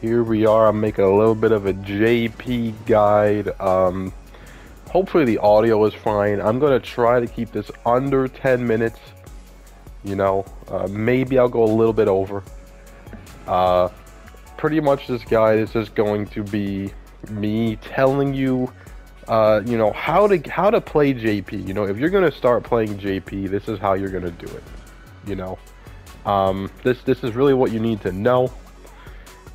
Here we are. I'm making a little bit of a JP guide. Hopefully the audio is fine. I'm gonna try to keep this under 10 minutes. You know, maybe I'll go a little bit over. Pretty much this guide is just going to be me telling you, you know, how to play JP. You know, if you're gonna start playing JP, this is how you're gonna do it. You know, this is really what you need to know.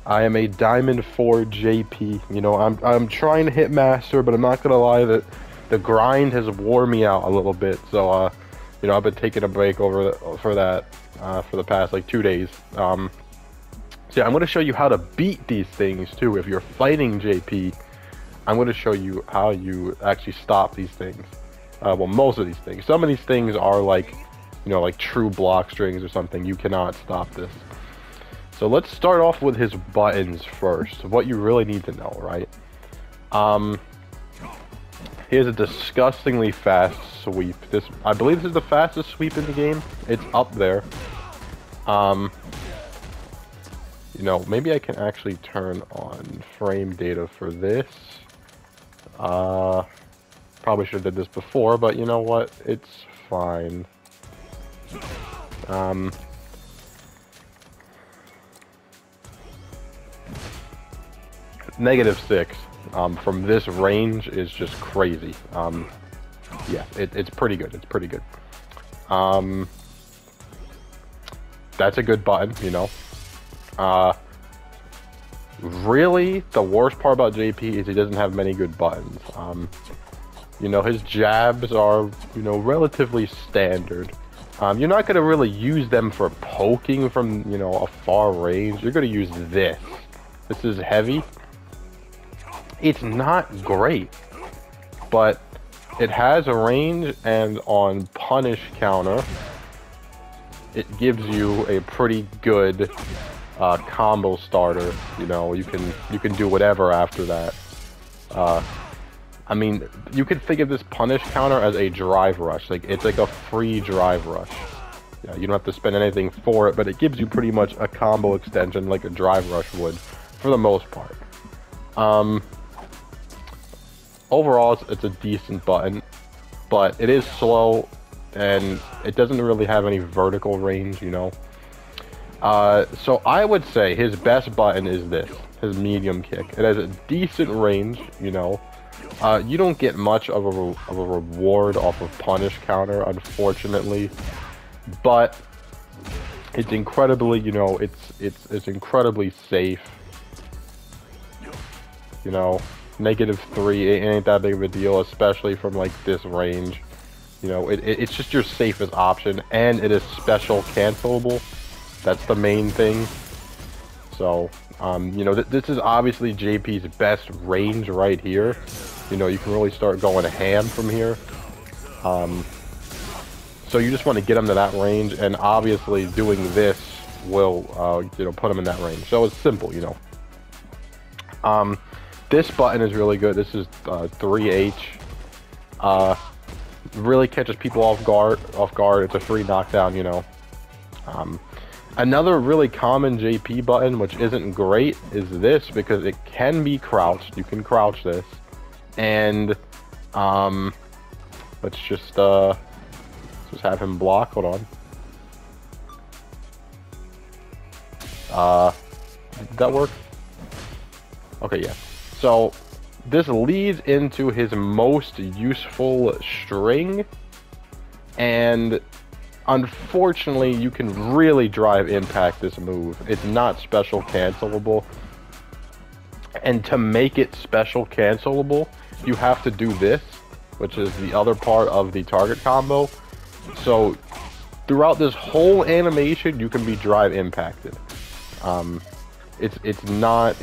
I am a Diamond 4 JP. You know, I'm trying to hit Master, but I'm not gonna lie that the grind has wore me out a little bit. So, you know, I've been taking a break for the past like 2 days. So yeah, I'm gonna show you how to beat these things too. If you're fighting JP, I'm gonna show you how you actually stop these things. Well, most of these things. Some of these things are like, you know, like true Blockstrings or something. You cannot stop this. So let's start off with his buttons first. What you really need to know, right? He has a disgustingly fast sweep. I believe this is the fastest sweep in the game. It's up there. You know, maybe I can actually turn on frame data for this. Probably should have did this before, but you know what? It's fine. -6 from this range is just crazy. Yeah, it's pretty good. It's pretty good. That's a good button, you know. Really, the worst part about JP is he doesn't have many good buttons. You know, his jabs are, you know, relatively standard. You're not going to really use them for poking from, you know, a far range. You're going to use this. This is heavy. It's not great, but it has a range, and on punish counter, it gives you a pretty good combo starter. You know, you can do whatever after that. I mean, you could think of this punish counter as a drive rush. Like, it's like a free drive rush. Yeah, you don't have to spend anything for it, but it gives you pretty much a combo extension like a drive rush would, for the most part. Overall, it's a decent button, but it is slow, and it doesn't really have any vertical range, you know. So I would say his best button is this, his medium kick. It has a decent range, you know. You don't get much of a reward off of punish counter, unfortunately, but it's incredibly, you know, it's incredibly safe. You know, -3, it ain't that big of a deal, especially from like this range. You know, it's just your safest option, and it is special cancelable. That's the main thing. So, you know, this is obviously JP's best range right here. You know, you can really start going ham from here. So you just want to get him to that range, and obviously doing this will, you know, put him in that range. So it's simple, you know. This button is really good. This is 3H. Really catches people off guard. It's a free knockdown, you know. Another really common JP button, which isn't great, is this, because it can be crouched. You can crouch this, and let's just have him block. Hold on. Did that work? Okay, yeah. So this leads into his most useful string, and unfortunately you can really drive impact this move. It's not special cancelable, and to make it special cancelable, you have to do this, which is the other part of the target combo. So throughout this whole animation, you can be drive impacted. It's not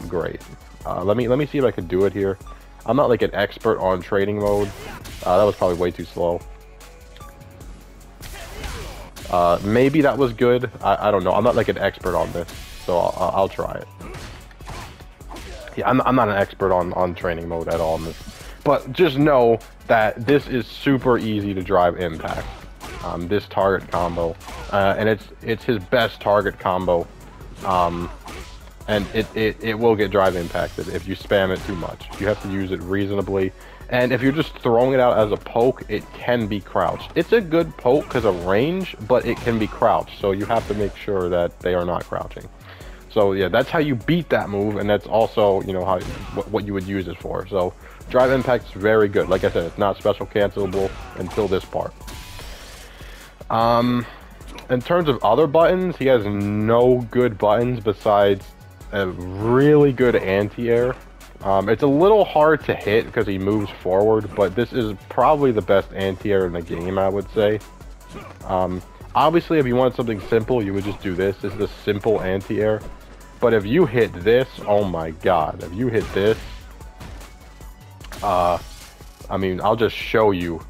great. Let me see if I can do it here. I'm not like an expert on training mode. That was probably way too slow. Maybe that was good. I don't know. I'm not like an expert on this, so I'll try it. Yeah, I'm not an expert on training mode at all in this. But just know that this is super easy to drive impact. This target combo, and it's his best target combo. and it will get drive impacted if you spam it too much. You have to use it reasonably, and if you're just throwing it out as a poke, it can be crouched. It's a good poke because of range, but it can be crouched, so you have to make sure that they are not crouching. So yeah, that's how you beat that move, and that's also, you know, how what you would use it for. So drive impact is very good. Like I said, it's not special cancelable until this part. In terms of other buttons, he has no good buttons besides a really good anti-air. It's a little hard to hit because he moves forward, but this is probably the best anti-air in the game, I would say. Obviously, if you want something simple, you would just do this. This is a simple anti-air. But if you hit this, oh my god, if you hit this, I mean, I'll just show you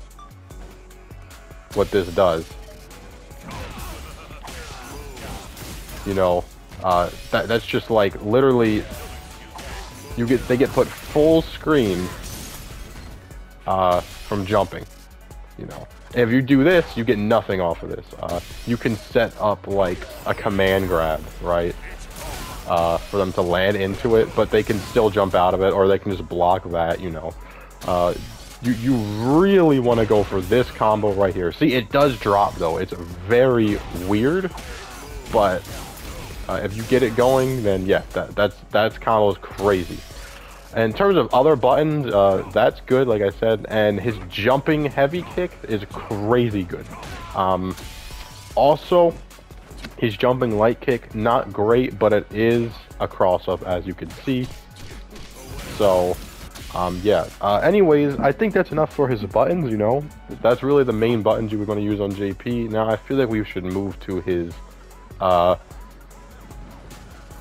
what this does. You know, that's just like literally, they get put full screen from jumping. You know, if you do this, you get nothing off of this. You can set up like a command grab, right? For them to land into it, but they can still jump out of it, or they can just block that, you know. You really want to go for this combo right here. See, it does drop though. It's very weird, but if you get it going, then yeah, that's combo is crazy. And in terms of other buttons, that's good, like I said, and his jumping heavy kick is crazy good. Also, his jumping light kick, not great, but it is a cross-up, as you can see. So, yeah. Anyways, I think that's enough for his buttons, you know. That's really the main buttons you were going to use on JP. Now, I feel like we should move to his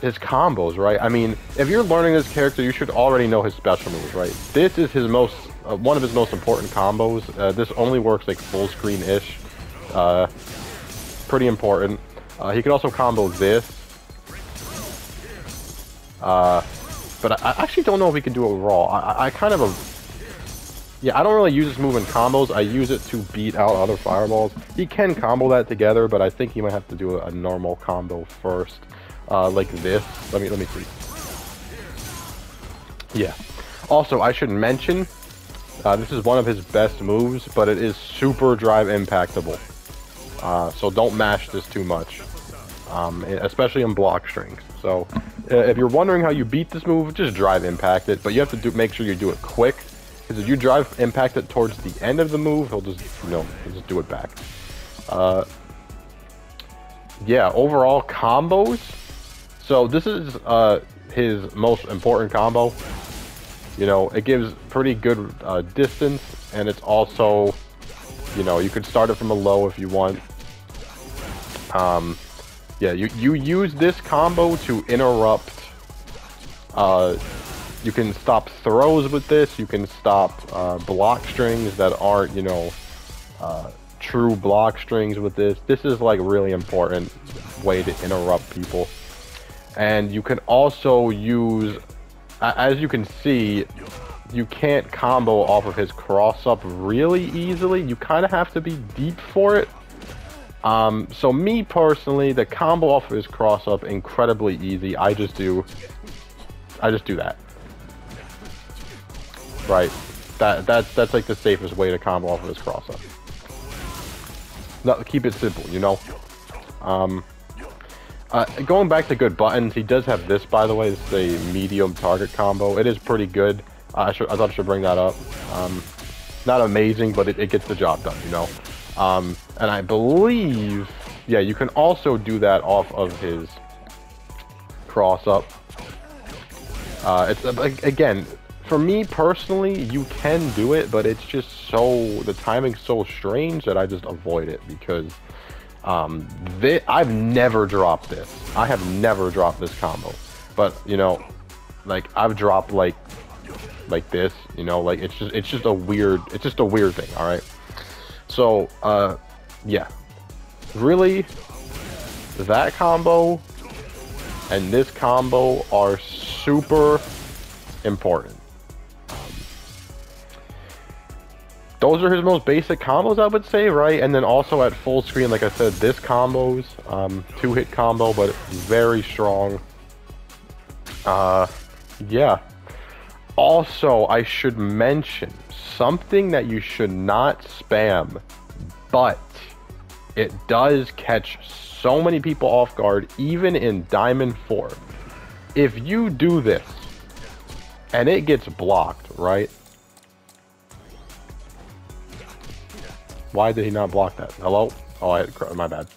combos, right? I mean, if you're learning this character, you should already know his special moves, right? This is his most, one of his most important combos. This only works like full screen-ish. Pretty important. He can also combo this. But I actually don't know if he can do it raw. I kind of, yeah, I don't really use this move in combos. I use it to beat out other fireballs. He can combo that together, but I think he might have to do a normal combo first. Like this. Let me see. Yeah. Also, I should mention, this is one of his best moves, but it is super drive impactable. So don't mash this too much, especially in Blockstrings. So if you're wondering how you beat this move, just drive impact it, but you have to make sure you do it quick, because if you drive impact it towards the end of the move, he'll just, you know, he'll just do it back. Yeah, overall combos. So this is his most important combo. You know, it gives pretty good distance, and it's also, you know, you could start it from a low if you want. Yeah, you use this combo to interrupt. You can stop throws with this. You can stop block strings that aren't, you know, true block strings with this. This is like really important way to interrupt people. And you can also use, as you can see, you can't combo off of his cross-up really easily. You kind of have to be deep for it. So me personally, the combo off of his cross-up, incredibly easy. I just do that. Right. That's like the safest way to combo off of his cross-up. No, keep it simple, you know. Going back to good buttons, he does have this, by the way. This is a medium target combo. It is pretty good. I thought I should bring that up. Not amazing, but it gets the job done, you know. And I believe, yeah, you can also do that off of his cross-up. It's again, for me personally, you can do it, but it's just so, the timing's so strange that I just avoid it, because I've never dropped this. I have never dropped this combo. But, you know, like, I've dropped like this, you know, like, it's just a weird thing, alright? So, yeah. Really, that combo and this combo are super important. Those are his most basic combos, I would say, right? And then also at full screen, like I said, this combo's 2-hit combo, but very strong. Yeah. Also, I should mention something that you should not spam, but it does catch so many people off guard, even in Diamond 4. If you do this, and it gets blocked, right? Why did he not block that? Hello? Oh, my bad.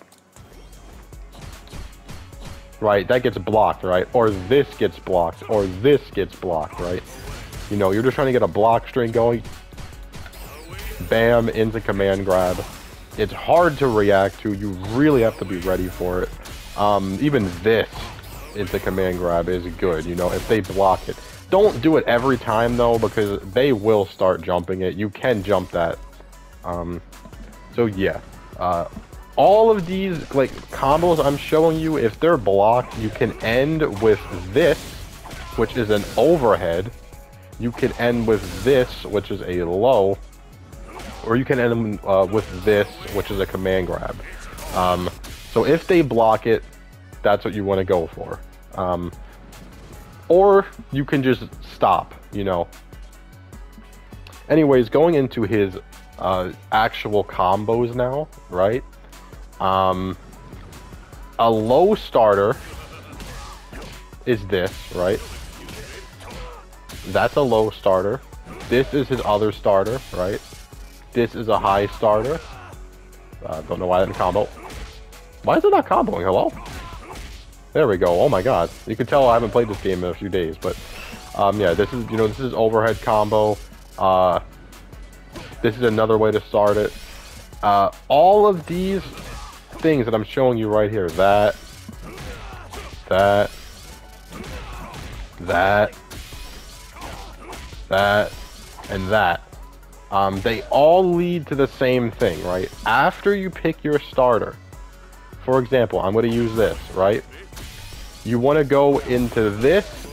Right, that gets blocked, right? Or this gets blocked, or this gets blocked, right? You know, you're just trying to get a block string going. Bam, into command grab. It's hard to react to. You really have to be ready for it. Even this into command grab is good, you know, if they block it. Don't do it every time, though, because they will start jumping it. You can jump that. So, yeah. All of these, like, combos I'm showing you, if they're blocked, you can end with this, which is an overhead. You can end with this, which is a low. Or you can end with this, which is a command grab. So if they block it, that's what you want to go for. Or you can just stop, you know. Anyways, going into his actual combos now, right? A low starter is this, right? That's a low starter. This is his other starter, right? This is a high starter. Don't know why that didn't combo. Why is it not comboing? Hello? There we go. Oh my god. You can tell I haven't played this game in a few days, but yeah, this is, you know, this is overhead combo. This is another way to start it. All of these things that I'm showing you right here, that, and that, they all lead to the same thing, right? After you pick your starter, for example, I'm going to use this, right? You want to go into this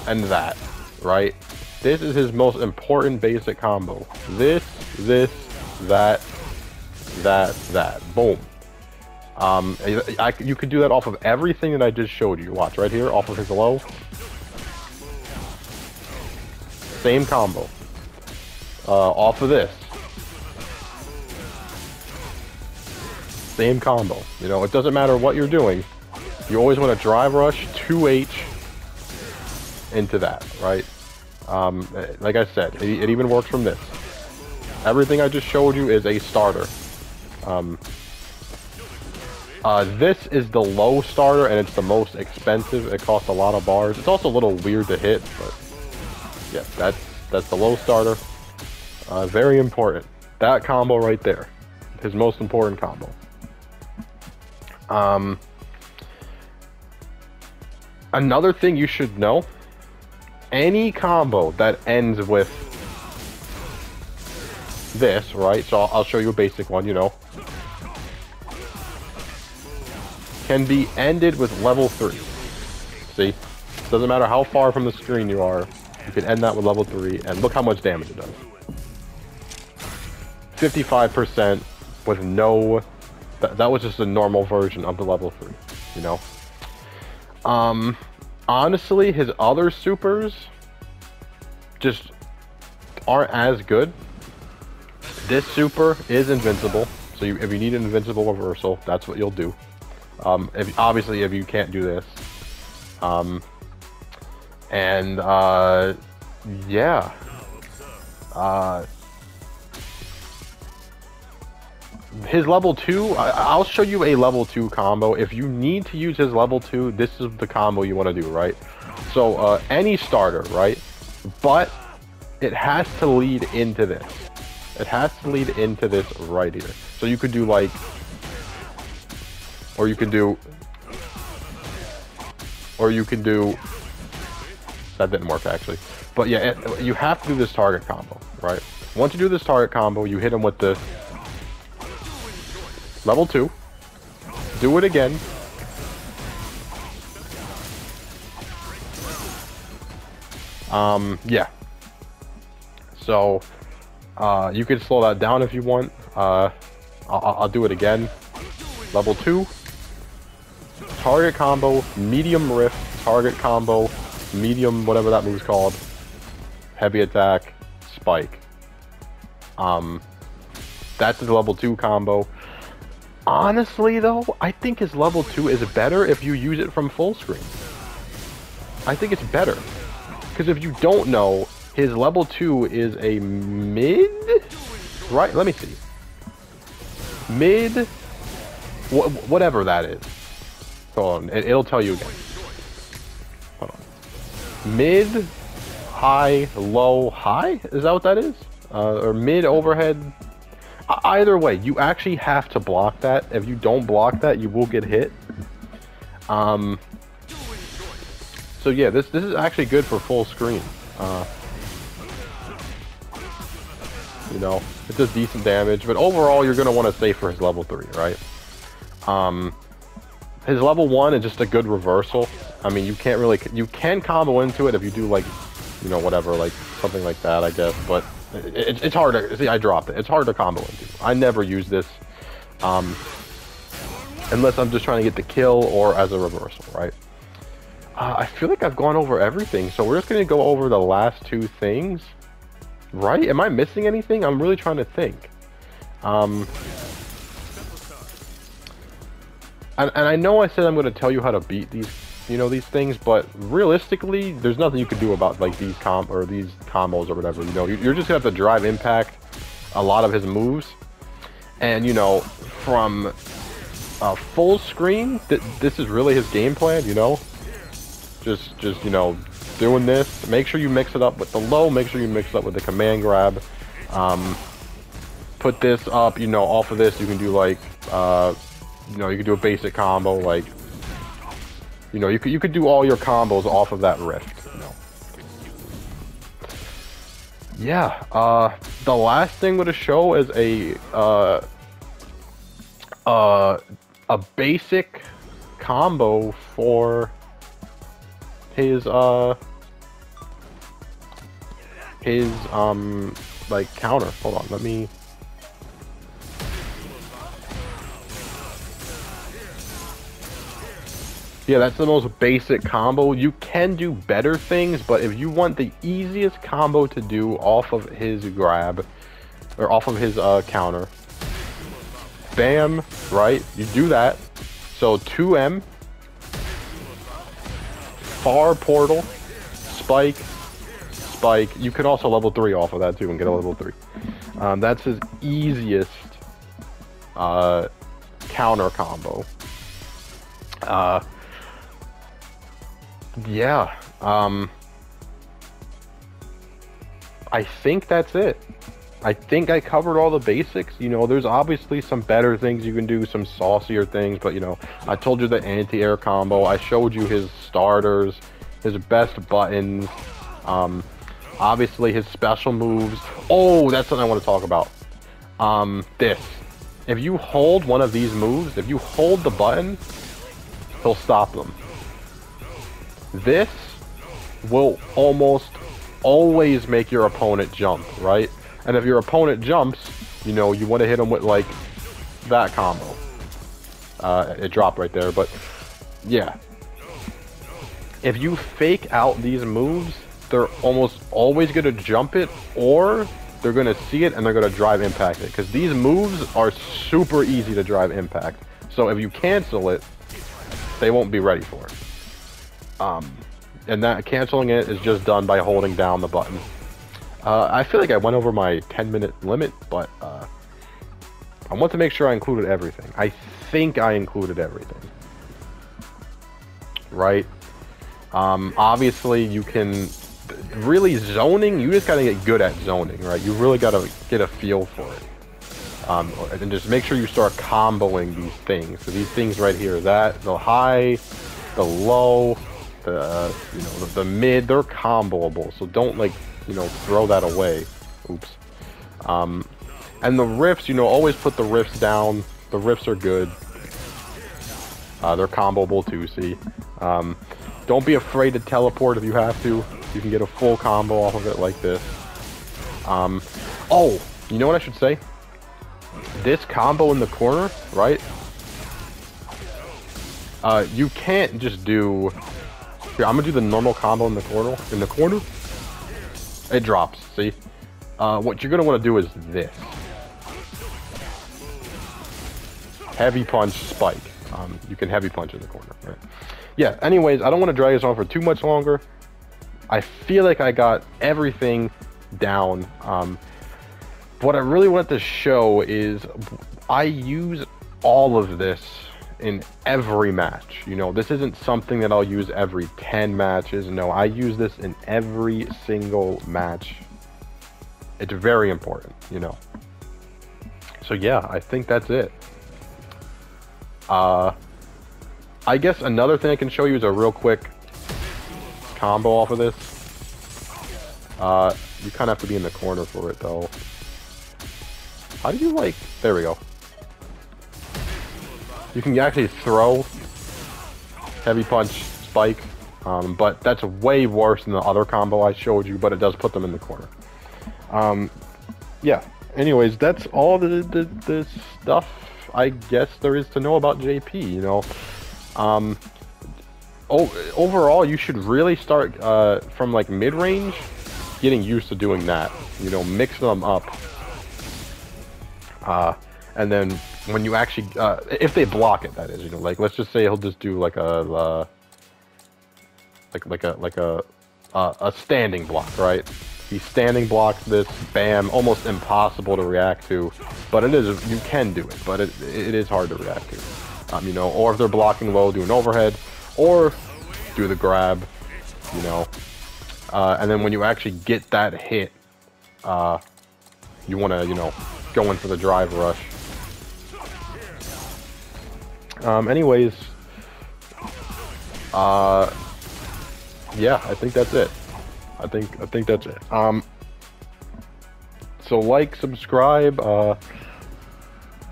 and that, right? This is his most important basic combo. This, that. Boom. You could do that off of everything that I just showed you. Watch, right here, off of his low. Same combo. Off of this. Same combo. You know, it doesn't matter what you're doing. You always want to drive rush 2H into that, right? Like I said, it even works from this. Everything I just showed you is a starter. This is the low starter, and it's the most expensive. It costs a lot of bars. It's also a little weird to hit, but yeah, that's the low starter. Very important. That combo right there, his most important combo. Another thing you should know, any combo that ends with this, right? So I'll show you a basic one, you know. Can be ended with level 3. See? Doesn't matter how far from the screen you are, you can end that with level 3, and look how much damage it does. 55% with no... That was just a normal version of the level 3, you know? Honestly, his other supers just aren't as good. This super is invincible, so if you need an invincible reversal, that's what you'll do. Obviously, if you can't do this. Yeah. His level 2, I'll show you a level 2 combo. If you need to use his level 2, this is the combo you want to do, right? So, any starter, right? But it has to lead into this. It has to lead into this right here. So you could do like... Or you can do... That didn't work, actually. But yeah, you have to do this target combo, right? Once you do this target combo, you hit him with the... Level 2. Do it again. Yeah. So, you can slow that down if you want. I'll do it again. Level 2. Target combo, medium rift, target combo, medium, whatever that move's called, heavy attack, spike. That's his level 2 combo. Honestly though, I think his level 2 is better if you use it from full screen. I think it's better. Because if you don't know, his level 2 is a mid? Right, let me see. Mid, whatever that is. Hold on, it'll tell you again. Hold on. Mid, high, low, high? Is that what that is? Or mid, overhead? Either way, you actually have to block that. If you don't block that, you will get hit. So yeah, this is actually good for full screen. You know, it does decent damage, but overall you're gonna want to stay for his level 3, right? His level 1 is just a good reversal. I mean, you can combo into it if you do like, you know, whatever, like something like that, I guess, but it's hard to, see, I dropped it. It's hard to combo into. I never use this, unless I'm just trying to get the kill or as a reversal, right? I feel like I've gone over everything, so we're just going to go over the last 2 things, right? Am I missing anything? I'm really trying to think. And I know I said I'm going to tell you how to beat these, you know, these things, but realistically, there's nothing you can do about like these combos or whatever. You know, you're just gonna have to drive impact a lot of his moves, and you know, from full screen, this is really his game plan. You know, just you know, doing this. Make sure you mix it up with the low. Make sure you mix it up with the command grab. Put this up. You know, off of this, you can do like, you know, you can do a basic combo like. You know, you could do all your combos off of that rift, you know. Yeah, the last thing with a show is a basic combo for his like counter. Hold on, let me. Yeah, that's the most basic combo. You can do better things, but if you want the easiest combo to do off of his grab, or off of his counter, bam, right? You do that. So 2M, far portal, spike, spike. You can also level 3 off of that too and get a level 3. That's his easiest counter combo. Yeah, I think that's it. I think I covered all the basics. You know, there's obviously some better things you can do, some saucier things, but you know, I told you the anti-air combo. I showed you his starters, his best buttons, obviously his special moves. Oh, that's something I want to talk about. This. If you hold one of these moves, if you hold the button, he'll stop them. This will almost always make your opponent jump, right? And if your opponent jumps, you know, you want to hit him with like that combo. It dropped right there, but yeah. If you fake out these moves, they're almost always going to jump it, or they're going to see it and they're going to drive impact it. Because these moves are super easy to drive impact. So if you cancel it, they won't be ready for it. And that canceling it is just done by holding down the button. I feel like I went over my 10-minute limit, but I want to make sure I included everything. I think I included everything. Right? Obviously, you can... Really, zoning, you just gotta get good at zoning, right? You really gotta get a feel for it. And just make sure you start comboing these things. So these things right here, that, the high, the low... you know, the mid, they're comboable, so don't like, you know, throw that away. Oops. And the riffs, you know, always put the riffs down. The riffs are good. They're comboable too, see. Don't be afraid to teleport if you have to. You can get a full combo off of it like this. Oh, you know what I should say? This combo in the corner, right? You can't just do Here, I'm gonna do the normal combo in the corner. In the corner, it drops. See, what you're gonna want to do is this: heavy punch, spike. You can heavy punch in the corner. Right? Yeah. Anyways, I don't want to drag this on for too much longer. I feel like I got everything down. What I really want to show is I use all of this in every match. You know, this isn't something that I'll use every 10 matches. No, I use this in every single match. It's very important, you know. So yeah, I think that's it. I guess another thing I can show you is a real quick combo off of this. You kind of have to be in the corner for it though. How do you like... There we go. You can actually throw heavy punch, spike, but that's way worse than the other combo I showed you, but it does put them in the corner. Yeah, anyways, that's all the stuff I guess there is to know about JP, you know. Overall, you should really start from like mid-range, getting used to doing that, you know, mix them up. And then when you actually, if they block it, that is, you know, like let's just say he'll just do like a standing block, right? He standing blocks this, bam, almost impossible to react to, but it is, you can do it, but it is hard to react to, you know. Or if they're blocking low, do an overhead, or do the grab, you know. And then when you actually get that hit, you want to, you know, go in for the drive rush. Anyways, yeah, I think that's it. I think that's it. So like, subscribe,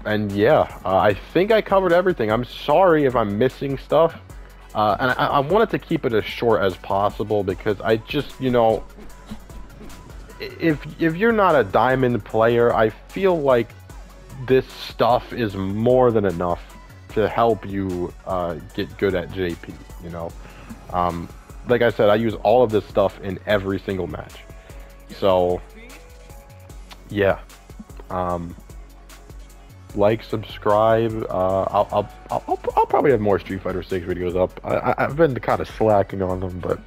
and yeah, I think I covered everything. I'm sorry if I'm missing stuff, and I wanted to keep it as short as possible because I just, you know, if you're not a diamond player, I feel like this stuff is more than enough to help you get good at JP, you know. Like I said, I use all of this stuff in every single match. So, yeah. Like, subscribe. I'll probably have more Street Fighter 6 videos up. I've been kind of slacking on them, but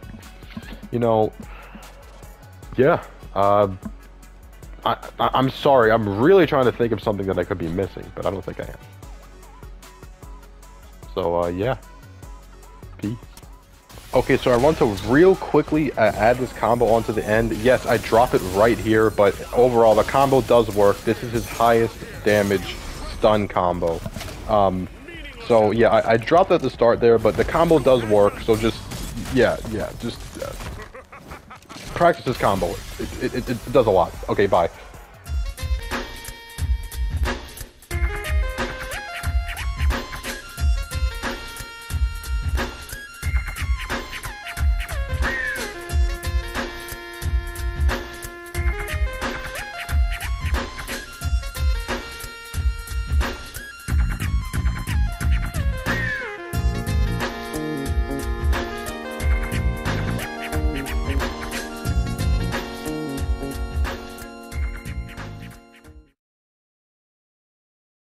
you know, yeah. I'm sorry. I'm really trying to think of something that I could be missing, but I don't think I am. So, yeah. Peace. Okay, so I want to real quickly add this combo onto the end. Yes, I drop it right here, but overall, the combo does work. This is his highest damage stun combo. So, yeah, I dropped at the start there, but the combo does work, so just, yeah, just practice this combo. It does a lot. Okay, bye.